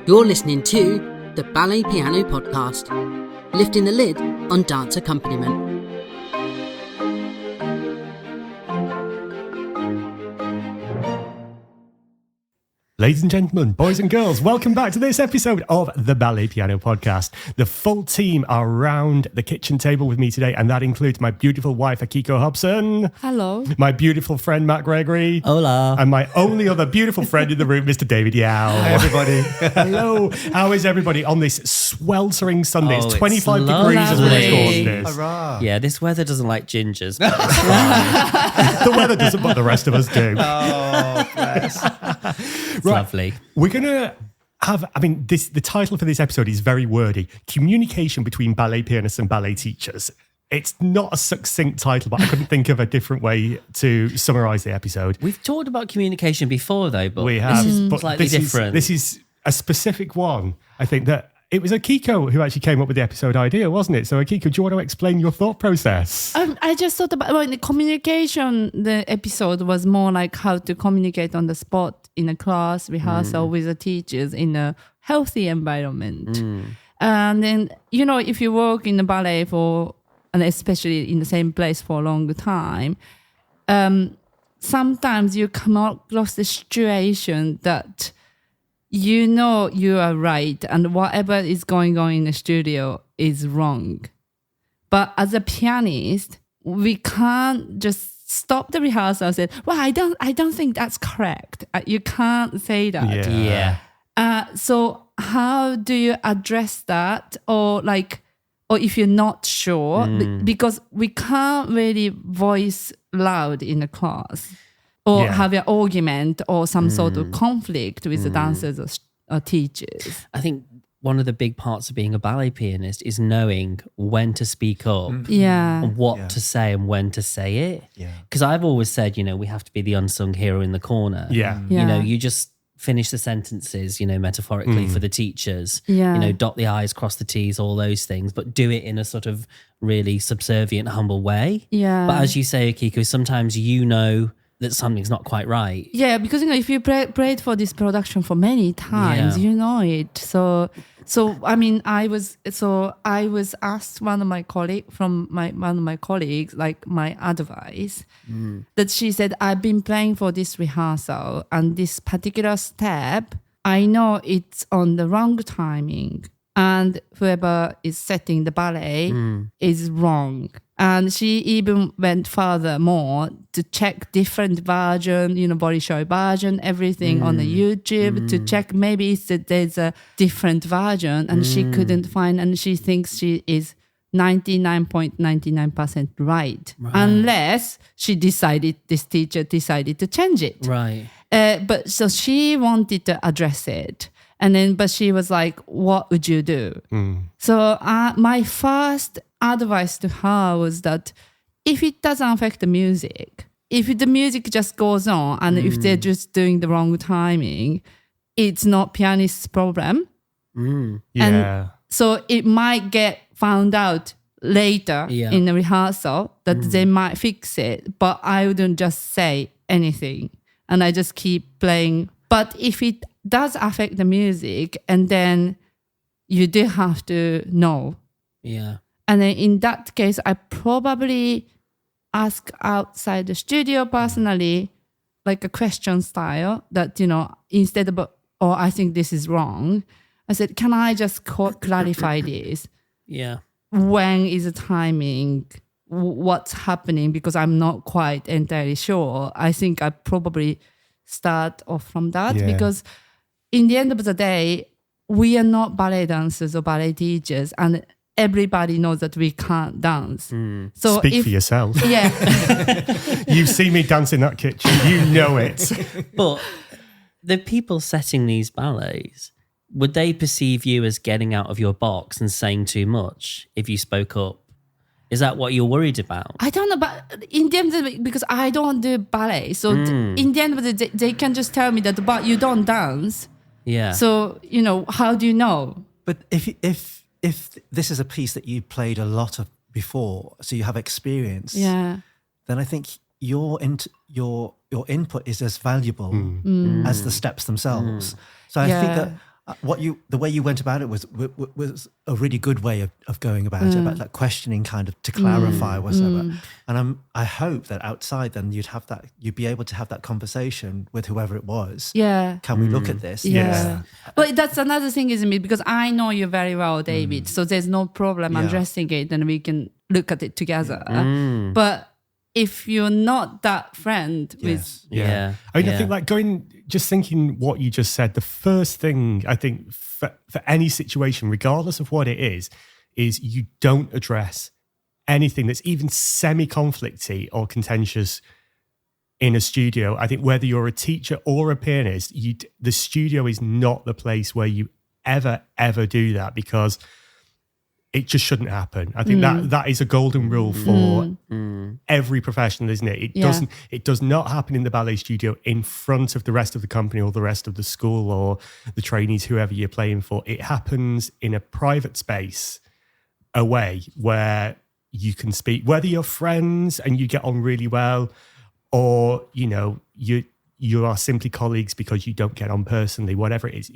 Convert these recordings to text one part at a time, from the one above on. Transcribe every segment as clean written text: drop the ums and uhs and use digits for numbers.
You're listening to the Ballet Piano Podcast, lifting the lid on dance accompaniment. Ladies and gentlemen, boys and girls, welcome back to this episode of the Ballet Piano Podcast. The full team are around the kitchen table with me today, and that includes my beautiful wife, Akiko Hobson. Hello. My beautiful friend, Matt Gregory. Hola. And my only other beautiful friend in the room, Mr. David Yao. Hi, everybody. Hello. How is everybody on this sweltering Sunday? Oh, it's it's 25 degrees as we lovely. record this. Hurrah. Yeah, this weather doesn't like gingers, but it's fine. The weather doesn't, but the rest of us do. Oh, bless. It's lovely. We're going to have, the title for this episode is very wordy. Communication between ballet pianists and ballet teachers. It's not a succinct title, but I couldn't think of a different way to summarize the episode. We've talked about communication before, though, but We have, this is but slightly different. This is a specific one. I think that it was Akiko who actually came up with the episode idea, wasn't it? So Akiko, do you want to explain your thought process? I just thought about the communication. The episode was more like how to communicate on the spot in a class rehearsal with the teachers in a healthy environment. And then, if you work in the ballet and especially in the same place for a long time, sometimes you come across the situation that you are right and whatever is going on in the studio is wrong. But as a pianist, we can't just stop the rehearsal and say, well, I don't think that's correct. You can't say that. Yeah. So how do you address that? Or if you're not sure, because we can't really voice loud in a class. Or have an argument or some sort of conflict with the dancers or teachers. I think one of the big parts of being a ballet pianist is knowing when to speak up, and what to say and when to say it. Because I've always said, we have to be the unsung hero in the corner. You just finish the sentences, metaphorically for the teachers. Dot the I's, cross the T's, all those things, but do it in a sort of really subservient, humble way. But as you say, Akiko, sometimes that something's not quite right. Yeah, because if you played for this production for many times, you know it. So I was asked one of my colleagues, like my advice, that she said, I've been playing for this rehearsal and this particular step, I know it's on the wrong timing. And whoever is setting the ballet is wrong. And she even went further more to check different version, body show version, everything on the YouTube to check maybe there's a different version and she couldn't find, and she thinks she is 99.99% right. Unless this teacher decided to change it. Right. But so she wanted to address it. But she was like, what would you do? So my first advice to her was that if it doesn't affect the music, if the music just goes on and if they're just doing the wrong timing, it's not pianist's problem. And so it might get found out later in the rehearsal that they might fix it, but I wouldn't just say anything and I just keep playing. But if it does affect the music, and then you do have to know. Yeah. And then in that case, I probably ask outside the studio personally, like a question style that, instead of, I think this is wrong. I said, can I just clarify this? Yeah. When is the timing? What's happening? Because I'm not quite entirely sure. I think I probably start off from that because in the end of the day, we are not ballet dancers or ballet teachers, and everybody knows that we can't dance. So Speak for yourself. Yeah. You see me dance in that kitchen, you know it. But the people setting these ballets, would they perceive you as getting out of your box and saying too much if you spoke up? Is that what you're worried about? I don't know, but in the end of the, because I don't do ballet, so in the end of the day, they can just tell me that, but you don't dance. Yeah. So, how do you know? But if this is a piece that you played a lot of before, so you have experience, then I think your input is as valuable as the steps themselves. So I think that the way you went about it was a really good way of going about it, about that questioning kind of to clarify whatsoever. And I hope that outside then you'd be able to have that conversation with whoever it was. Yeah. Can we look at this? Yeah. Yes. But that's another thing, isn't it? Because I know you very well, David. So there's no problem addressing it, and we can look at it together. But if you're not that friend with... I mean, I think just thinking what you just said, the first thing I think for any situation, regardless of what it is you don't address anything that's even semi-conflicty or contentious in a studio. I think whether you're a teacher or a pianist, the studio is not the place where you ever do that, because it just shouldn't happen. I think that is a golden rule for every professional, isn't it? It does not happen in the ballet studio in front of the rest of the company or the rest of the school or the trainees, whoever you're playing for. It happens in a private space away where you can speak, whether you're friends and you get on really well, or you are simply colleagues because you don't get on personally, whatever it is.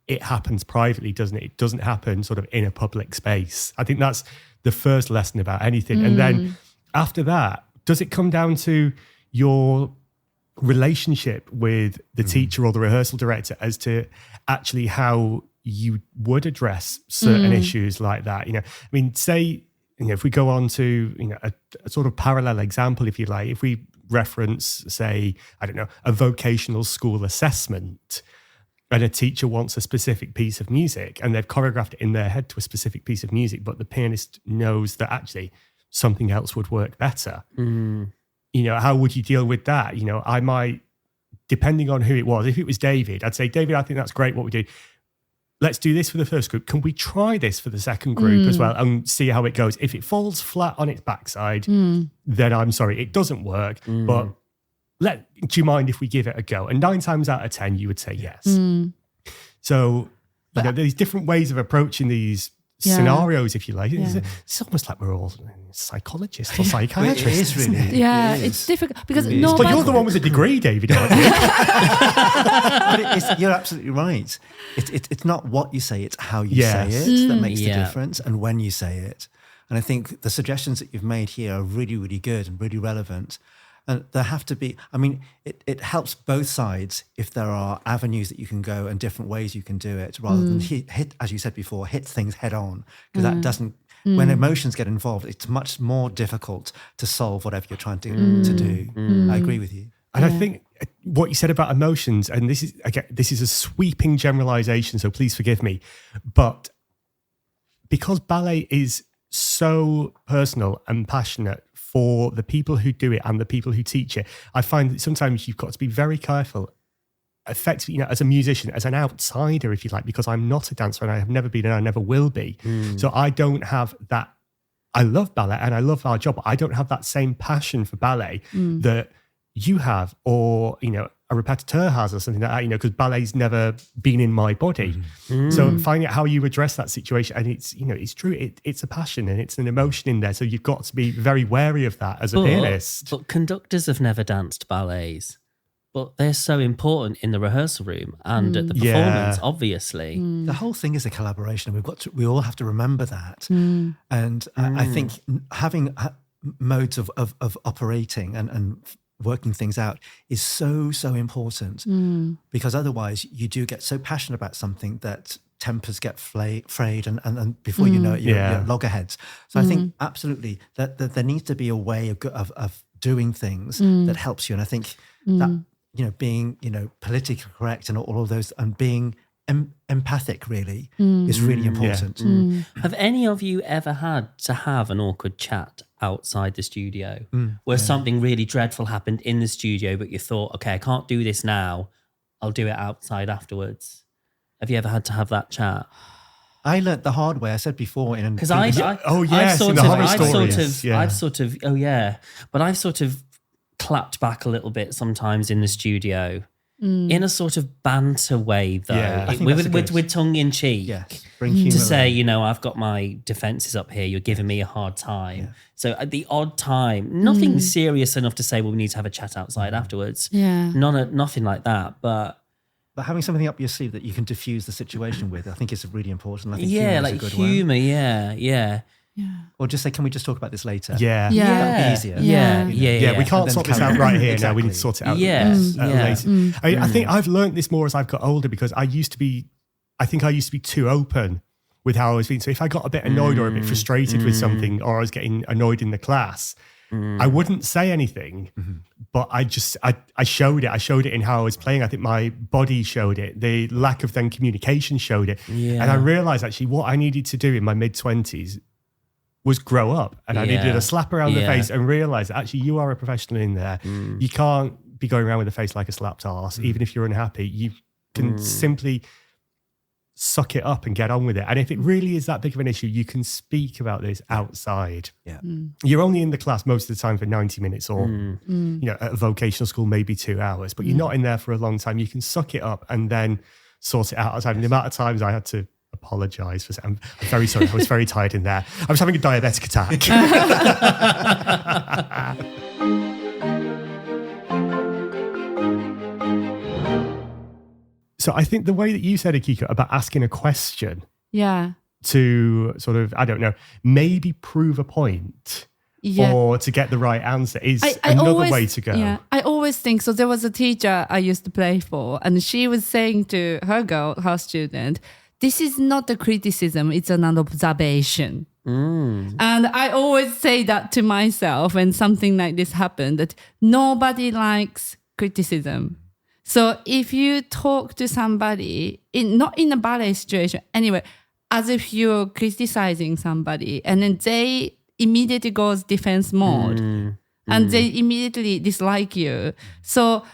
It happens privately, doesn't it? It doesn't happen sort of in a public space. I think that's the first lesson about anything. And then after that, does it come down to your relationship with the teacher or the rehearsal director as to actually how you would address certain issues like that? I mean, say, if we go on to, a sort of parallel example, if you like, if we reference, say, I don't know, a vocational school assessment, and a teacher wants a specific piece of music and they've choreographed it in their head to a specific piece of music, but the pianist knows that actually something else would work better. How would you deal with that? I might, depending on who it was, if it was David, I'd say, David, I think that's great what we do. Let's do this for the first group. Can we try this for the second group as well and see how it goes? If it falls flat on its backside, then I'm sorry, it doesn't work, but do you mind if we give it a go? And 9 times out of 10, you would say yes. So, there's different ways of approaching these scenarios, if you like. It's almost like we're all psychologists or psychiatrists. It is really. Yeah, it's difficult because But you're the one with a degree, David, aren't you? But you're absolutely right. It's not what you say, it's how you say it that makes the difference, and when you say it. And I think the suggestions that you've made here are really, really good and really relevant. And there have to be, it helps both sides if there are avenues that you can go and different ways you can do it, rather than hit, as you said before, hit things head on. Because that doesn't, when emotions get involved, it's much more difficult to solve whatever you're trying to do. I agree with you. And I think what you said about emotions, and this is a sweeping generalization, so please forgive me, but because ballet is so personal and passionate for the people who do it and the people who teach it, I find that sometimes you've got to be very careful, effectively, as a musician, as an outsider, if you like, because I'm not a dancer and I have never been and I never will be. So I don't have that. I love ballet and I love our job, but I don't have that same passion for ballet that you have, or, a repetiteur has, or something like that, because ballet's never been in my body. So finding out how you address that situation, and it's true, it's a passion and it's an emotion in there. So you've got to be very wary of that as a pianist. But conductors have never danced ballets, but they're so important in the rehearsal room and at the performance, obviously. The whole thing is a collaboration. We all have to remember that. And I think having modes of operating and working things out is so important, because otherwise you do get so passionate about something that tempers get frayed and before you know it, you're loggerheads. So I think absolutely that there needs to be a way of doing things that helps you. And I think that, being, politically correct and all of those, and being empathic really is really important. Have any of you ever had to have an awkward chat outside the studio where something really dreadful happened in the studio, but you thought, okay, I can't do this now, I'll do it outside afterwards? Have you ever had to have that chat? I learnt the hard way. I said before because I've sort of clapped back a little bit sometimes in the studio. In a sort of banter way, though, with tongue in cheek, to say, I've got my defences up here, you're giving me a hard time. So at the odd time, nothing serious enough to say, well, we need to have a chat outside afterwards. Nothing like that. But But having something up your sleeve that you can diffuse the situation with, I think is really important. I think Yeah, humor is like a good humor. one. Yeah. Or just say, can we just talk about this later? Yeah. That would be easier. Yeah, we can't And sort then this out right here now. We Exactly. need to sort it out Yes. later. I think I've learned this more as I've got older, because I think I used to be too open with how I was feeling. So if I got a bit annoyed or a bit frustrated with something, or I was getting annoyed in the class, I wouldn't say anything, but I showed it. I showed it in how I was playing. I think my body showed it. The lack of then communication showed it. Yeah. And I realized actually what I needed to do in my mid-20s was grow up, and I needed a slap around the face and realize that actually you are a professional in there. You can't be going around with a face like a slapped arse. Even if you're unhappy, you can simply suck it up and get on with it. And if it really is that big of an issue, you can speak about this outside. Yeah. You're only in the class most of the time for 90 minutes or, at a vocational school, maybe 2 hours, but you're not in there for a long time. You can suck it up and then sort it out outside. And the amount of times I had to apologize for, I'm very sorry. I was very tired in there. I was having a diabetic attack. So I think the way that you said, Akiko, about asking a question to sort of, I don't know, maybe prove a point or to get the right answer is another way to go. Yeah, I always think so. There was a teacher I used to play for, and she was saying to her student, this is not a criticism, it's an observation. And I always say that to myself when something like this happened, that nobody likes criticism. So if you talk to somebody, not in a ballet situation, anyway, as if you're criticizing somebody, and then they immediately goes defense mode, and they immediately dislike you. So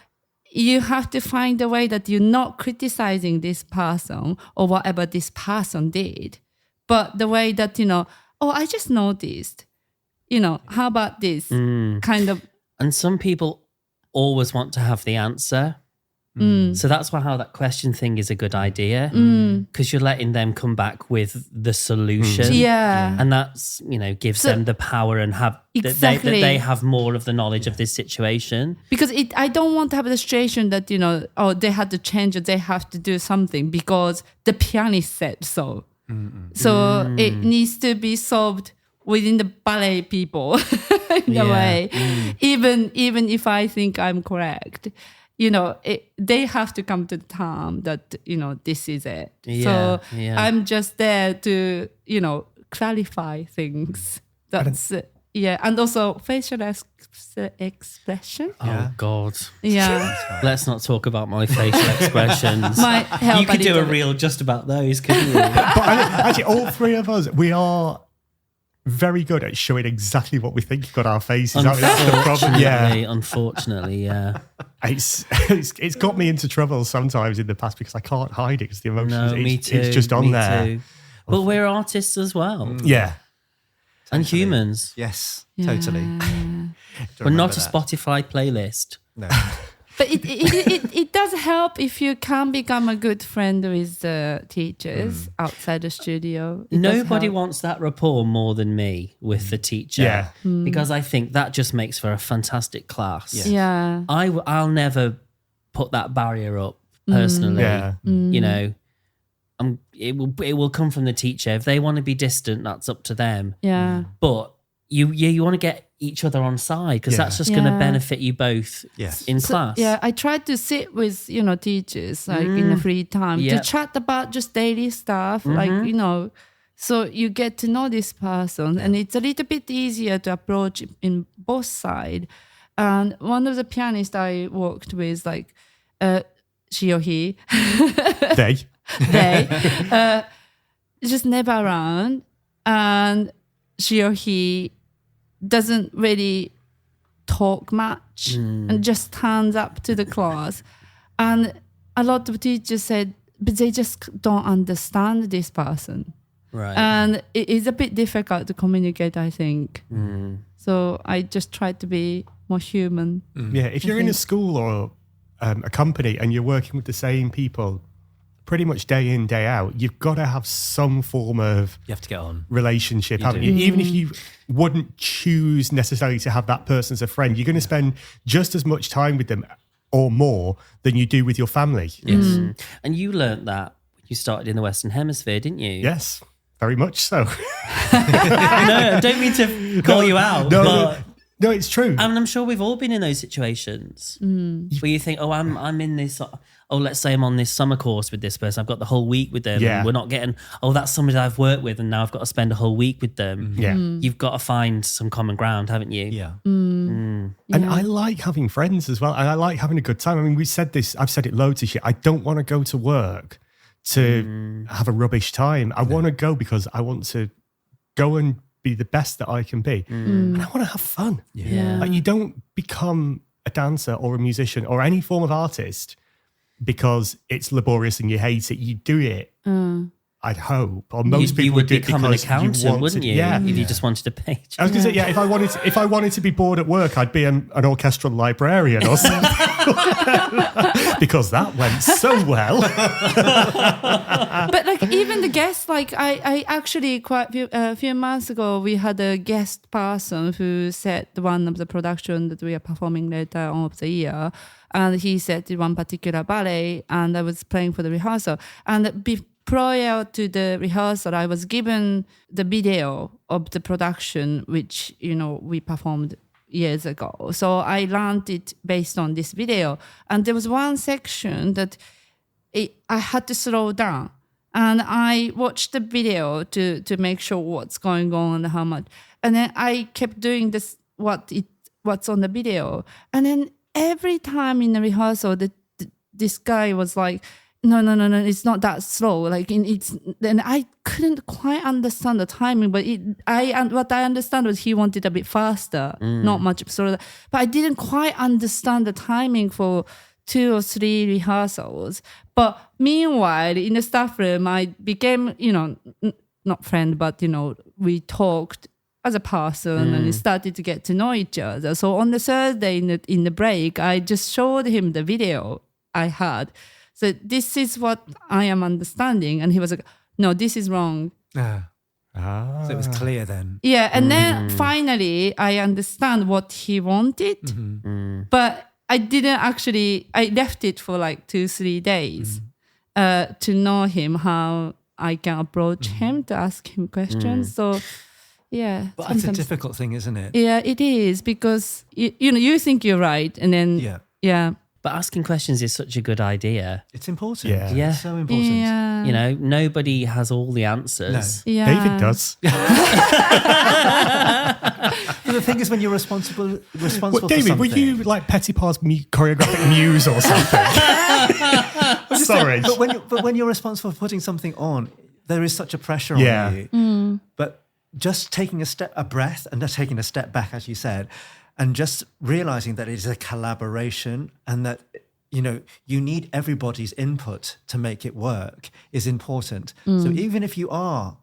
you have to find a way that you're not criticizing this person or whatever this person did, but the way that, I just noticed, how about this kind of. And some people always want to have the answer. So that's why how that question thing is a good idea, because you're letting them come back with the solution. And that's, gives them the power and have that they have more of the knowledge of this situation. Because I don't want to have the situation that, they had to change or they have to do something because the pianist said so. So it needs to be solved within the ballet people in a way. Even if I think I'm correct. They have to come to the term that, this is it. So I'm just there to, clarify things. That's and also facial expression. Oh, God. Yeah. Let's not talk about my facial expressions. You could do a reel just about those, couldn't you? But actually, all three of us, we are very good at showing exactly what we think on our faces. That's the problem. Unfortunately, yeah. It's got me into trouble sometimes in the past because I can't hide it because the emotions. No, me too. It's just on there. Too. But we're artists as well. Yeah. And humans. Yes, totally. We're not a Spotify playlist. No. But it does help if you can become a good friend with the teachers outside the studio. Nobody wants that rapport more than me with the teacher. Because I think that just makes for a fantastic class. Yeah. I'll never put that barrier up personally. It will come from the teacher. If they want to be distant, that's up to them. Yeah. But you want to get each other on side because that's just going to benefit you both in class. Yeah, I try to sit with, teachers like in the free time to chat about just daily stuff, so you get to know this person and it's a little bit easier to approach in both sides. And one of the pianists I worked with, like she or he, they just never around, and she or he doesn't really talk much and just turns up to the class. And a lot of teachers said, but they just don't understand this person. Right. And it is a bit difficult to communicate, I think. So I just try to be more human. Yeah, if you're in a school or a company and you're working with the same people pretty much day in, day out, you've got to have some form of You have to get on. relationship, haven't you? Even if you wouldn't choose necessarily to have that person as a friend, you're going to spend just as much time with them or more than you do with your family. Yes. And you learnt that when you started in the Western Hemisphere, didn't you? Yes, very much so. No, I don't mean to call you out. But No, it's true. and I'm sure we've all been in those situations where you think, oh, I'm in this. Oh, let's say I'm on this summer course with this person. I've got the whole week with them. Yeah. And we're not getting, oh, that's somebody I've worked with and now I've got to spend a whole week with them. Yeah. You've got to find some common ground, haven't you? Yeah. And I like having friends as well. And I like having a good time. I mean, I've said it loads of shit. I don't want to go to work to have a rubbish time. I want to go because I want to go and be the best that I can be. And I want to have fun. Yeah. Like, you don't become a dancer or a musician or any form of artist because it's laborious and you hate it. You do it, I'd hope, or most people you would do it become an because accountant, wouldn't you? Yeah. If you just wanted to pay. I was going to say, if I wanted to be bored at work, I'd be an orchestral librarian or something. Because that went so well. But like even the guests, like I actually quite a few months ago, we had a guest person who said one of the production that we are performing later on of the year. And he said one particular ballet, and I was playing for the rehearsal. And prior to the rehearsal, I was given the video of the production, which, we performed years ago. So I learned it based on this video. And there was one section that I had to slow down. And I watched the video to make sure what's going on and how much. And then I kept doing this, what's on the video. And then every time in the rehearsal, this guy was like, no, it's not that slow. Like then I couldn't quite understand the timing, but what I understand was he wanted a bit faster, not much slower. But I didn't quite understand the timing for 2 or 3 rehearsals. But meanwhile, in the staff room, I became, not friend, but we talked as a person and we started to get to know each other. So on the Thursday in the break, I just showed him the video I had. So this is what I am understanding. And he was like, no, this is wrong. So it was clear then. Yeah. And then finally, I understand what he wanted. But I didn't actually, I left it for like 2-3 days to know him, how I can approach him, to ask him questions. So yeah. But that's a difficult thing, isn't it? Yeah, it is, because you think you're right, and then yeah. But asking questions is such a good idea. It's important. Yeah. It's so important. Yeah. Nobody has all the answers. Yeah. David does. But the thing is, when you're responsible Well, for David, something. were you like Pettipar's choreographic muse or something? Sorry. But when you're responsible for putting something on, there is such a pressure on you. But just taking a breath and just taking a step back, as you said, and just realizing that it is a collaboration and that, you need everybody's input to make it work is important. So even if you are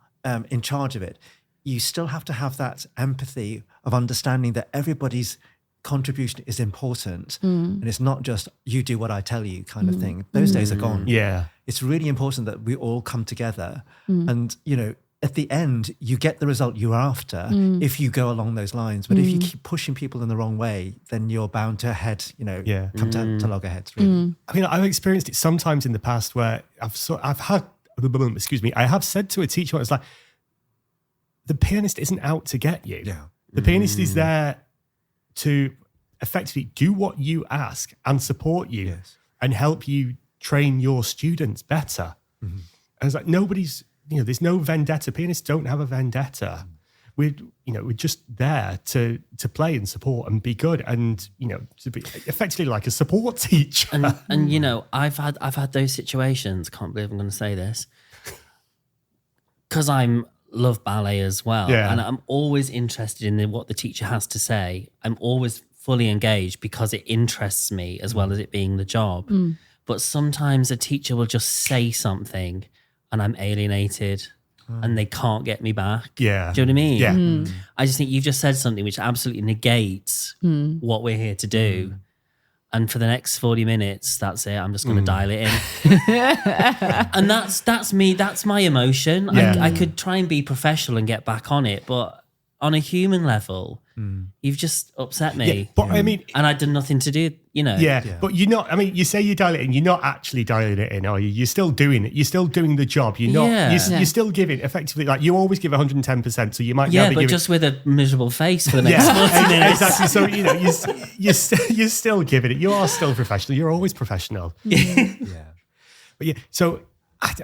in charge of it, you still have to have that empathy of understanding that everybody's contribution is important. And it's not just you do what I tell you kind of thing. Those days are gone. Yeah. It's really important that we all come together and, at the end, you get the result you're after if you go along those lines. But if you keep pushing people in the wrong way, then you're bound to come to loggerheads, really. I mean, I've experienced it sometimes in the past where I have said to a teacher, it's like, the pianist isn't out to get you. Yeah. The pianist is there to effectively do what you ask and support you and help you train your students better. And it's like, nobody's, there's no vendetta. Pianists don't have a vendetta. We're just there to play and support and be good and, to be effectively like a support teacher. And I've had those situations. Can't believe I'm going to say this. Because love ballet as well. Yeah. And I'm always interested in what the teacher has to say. I'm always fully engaged because it interests me as well as it being the job. But sometimes a teacher will just say something and I'm alienated and they can't get me back. Yeah. Do you know what I mean? Yeah. I just think you've just said something which absolutely negates what we're here to do. And for the next 40 minutes, that's it. I'm just going to dial it in. And that's me. That's my emotion. Yeah. I could try and be professional and get back on it, but on a human level, you've just upset me. Yeah, but I mean, and I'd done nothing to do, you know. Yeah, but you're not, I mean, you say you dial it in, you're not actually dialing it in, are you? You're still doing it. You're still doing the job. You're not, you're still giving, effectively, like you always give 110%, so you might never give just with a miserable face for the next 40 minutes. Exactly. So, you know, you're still giving it. You are still professional. You're always professional. But yeah, so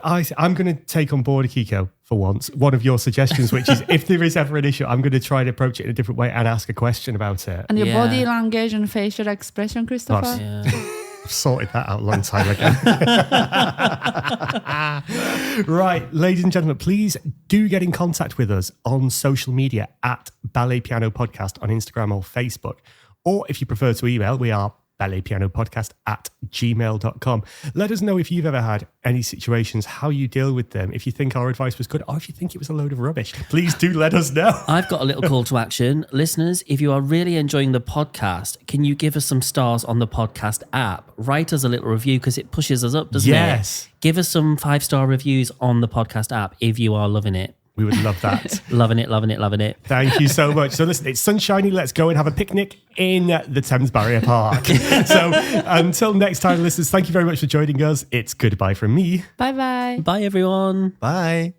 I'm going to take on board, Akiko, for once, one of your suggestions, which is if there is ever an issue, I'm going to try and approach it in a different way and ask a question about it. And your body language and facial expression, Christopher? I've sorted that out a long time ago. Right, ladies and gentlemen, please do get in contact with us on social media at Ballet Piano Podcast on Instagram or Facebook. Or if you prefer to email, we are balletpianopodcast@gmail.com. Let us know if you've ever had any situations, how you deal with them, if you think our advice was good, or if you think it was a load of rubbish. Please do let us know. I've got a little call to action. Listeners, if you are really enjoying the podcast, can you give us some stars on the podcast app? Write us a little review because it pushes us up, doesn't it? Give us some 5-star reviews on the podcast app if you are loving it. We would love that. Loving it. Thank you so much. So listen, it's sunshiny. Let's go and have a picnic in the Thames Barrier Park. So until next time, listeners, thank you very much for joining us. It's goodbye from me. Bye-bye. Bye, everyone. Bye.